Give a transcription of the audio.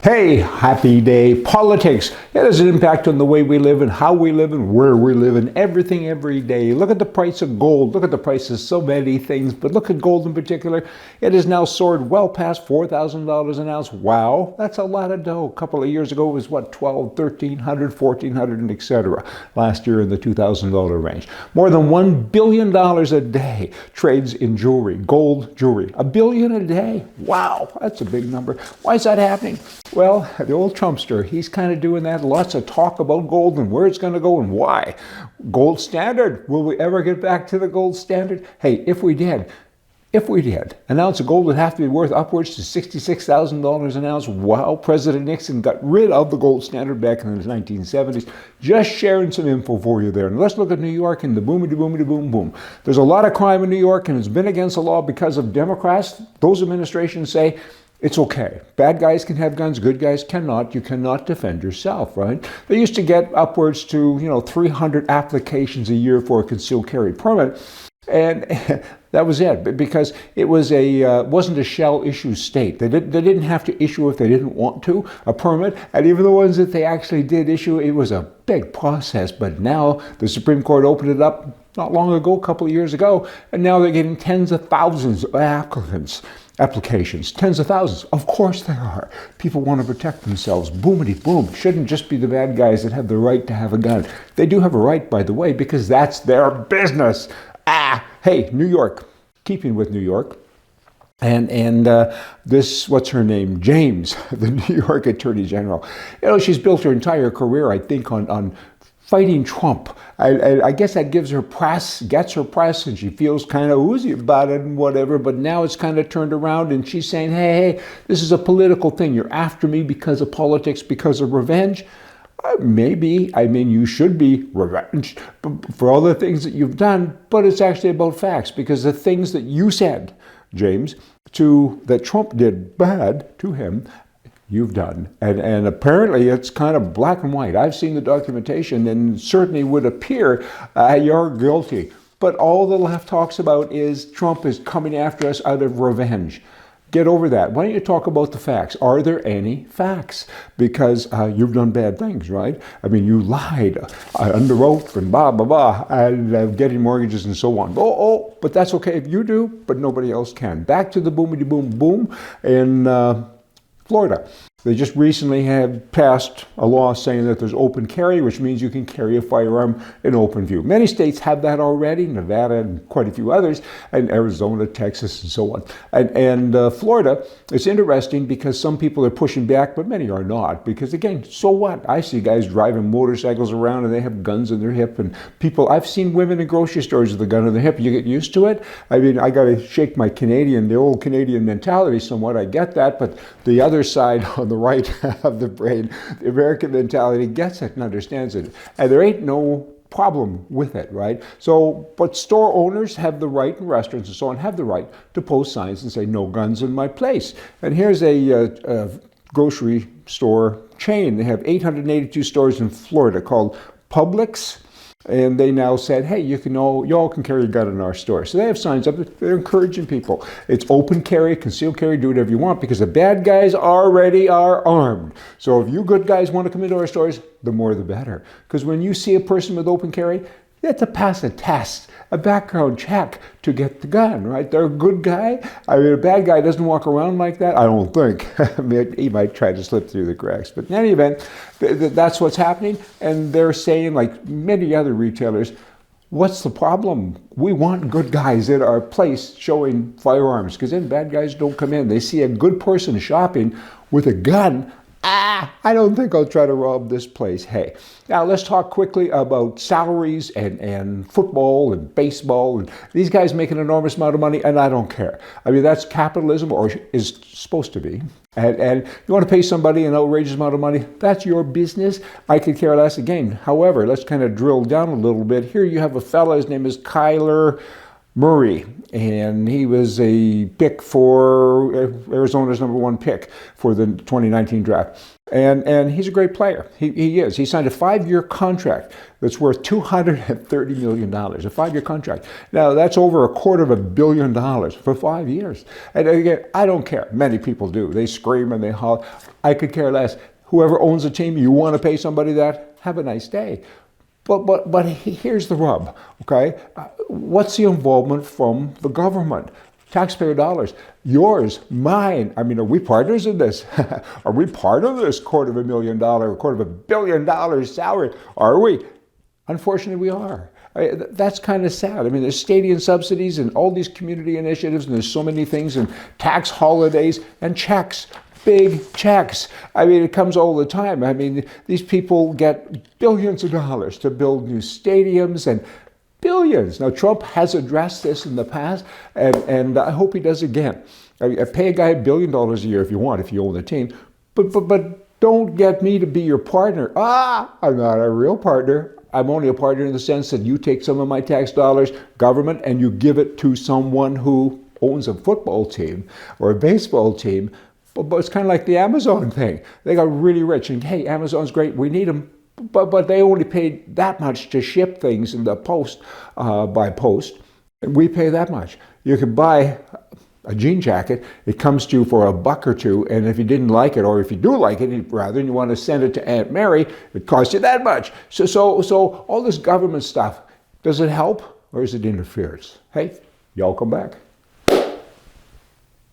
Hey, happy day. Politics. It has an impact on the way we live and how we live and where we live and everything every day. Look at the price of gold. Look at the price of so many things, but look at gold in particular. It has now soared well past $4,000 an ounce. Wow, that's a lot of dough. A couple of years ago it was what, 12, 1,300, 1,400, and etc. Last year in the $2,000 range. More than $1 billion a day trades in jewelry, gold jewelry. $1 billion a day. Wow, that's a big number. Why is that happening? Well, the old Trumpster, he's kind of doing that. Lots of talk about gold and where it's going to go and why. Gold standard. Will we ever get back to the gold standard? Hey, if we did, an ounce of gold would have to be worth upwards to $66,000 an ounce. Wow, President Nixon got rid of the gold standard back in the 1970s. Just sharing some info for you there. And let's look at New York and the boom. There's a lot of crime in New York and it's been against the law because of Democrats. Those administrations say, it's okay. Bad guys can have guns, good guys cannot. You cannot defend yourself, right? They used to get upwards to, 300 applications a year for a concealed carry permit. And that was it, because it was wasn't a shall issue state. They didn't have to issue if they didn't want to, a permit. And even the ones that they actually did issue, it was a big process. But now the Supreme Court opened it up not long ago, a couple of years ago, and now they're getting tens of thousands of applications, tens of thousands. Of course they are. People want to protect themselves. Boomity boom. Shouldn't just be the bad guys that have the right to have a gun. They do have a right, by the way, because that's their business. Hey, New York. Keeping with New York. And this, what's her name? James, the New York Attorney General. She's built her entire career, I think, on fighting Trump. I guess that gets her press, and she feels kind of oozy about it and whatever, but now it's kind of turned around and she's saying, hey, this is a political thing. You're after me because of politics, because of revenge. Maybe, you should be revenged for all the things that you've done, but it's actually about facts, because the things that you said, James, that Trump did bad to him, you've done. And apparently it's kind of black and white. I've seen the documentation and certainly would appear you're guilty. But all the left talks about is Trump is coming after us out of revenge. Get over that. Why don't you talk about the facts? Are there any facts? Because you've done bad things, right? You lied under oath and and getting mortgages and so on. But that's okay if you do, but nobody else can. Back to the boomity boom in Florida. They just recently have passed a law saying that there's open carry, which means you can carry a firearm in open view. Many states have that already, Nevada and quite a few others, and Arizona, Texas, and so on. And Florida, it's interesting because some people are pushing back, but many are not. Because again, so what? I see guys driving motorcycles around and they have guns in their hip, and I've seen women in grocery stores with a gun in their hip. You get used to it. I got to shake the old Canadian mentality somewhat. I get that, but the other side on the right of the brain, the American mentality gets it and understands it. And there ain't no problem with it, right? So, but store owners have the right, and restaurants and so on have the right to post signs and say, no guns in my place. And here's a grocery store chain. They have 882 stores in Florida called Publix. And they now said, hey, you all can carry a gun in our store. So they have signs up. They're encouraging people. It's open carry, concealed carry, do whatever you want, because the bad guys already are armed. So if you good guys want to come into our stores, the more the better. Because when you see a person with open carry, they have to pass a test, a background check to get the gun, right? They're a good guy. A bad guy doesn't walk around like that, I don't think. He might try to slip through the cracks. But in any event, that's what's happening. And they're saying, like many other retailers, what's the problem? We want good guys at our place showing firearms, because then bad guys don't come in. They see a good person shopping with a gun. I don't think I'll try to rob this place. Hey, now let's talk quickly about salaries and football and baseball. And these guys make an enormous amount of money, and I don't care. That's capitalism, or is supposed to be. And you want to pay somebody an outrageous amount of money, that's your business. I could care less again. However, let's kind of drill down a little bit. Here you have a fella, his name is Kyler Murray, and he was a pick for Arizona's #1 pick for the 2019 draft. And he's a great player. He is. He signed a 5-year contract that's worth $230 million, a 5-year contract. Now, that's over $250 million for 5 years. And again, I don't care. Many people do. They scream and they holler. I could care less. Whoever owns a team, you want to pay somebody that, have a nice day. But here's the rub, okay? What's the involvement from the government? Taxpayer dollars, yours, mine. I mean, are we partners in this? Are we part of this $250 million, $250 billion salary? Are we? Unfortunately, we are. That's kind of sad. I mean, there's stadium subsidies and all these community initiatives, and there's so many things, and tax holidays and checks. Big checks. I mean, it comes all the time. I mean, these people get billions of dollars to build new stadiums and billions. Now, Trump has addressed this in the past, and I hope he does again. I mean, pay a guy $1 billion a year if you want, if you own the team, but don't get me to be your partner. I'm not a real partner. I'm only a partner in the sense that you take some of my tax dollars, government, and you give it to someone who owns a football team or a baseball team. But it's kind of like the Amazon thing. They got really rich, and hey, Amazon's great, we need them. But they only paid that much to ship things in the post, by post. And we pay that much. You can buy a jean jacket, it comes to you for $1 or $2, and if you didn't like it, or if you do like it, rather, and you want to send it to Aunt Mary, it costs you that much. So all this government stuff, does it help, or is it interference? Hey, y'all come back.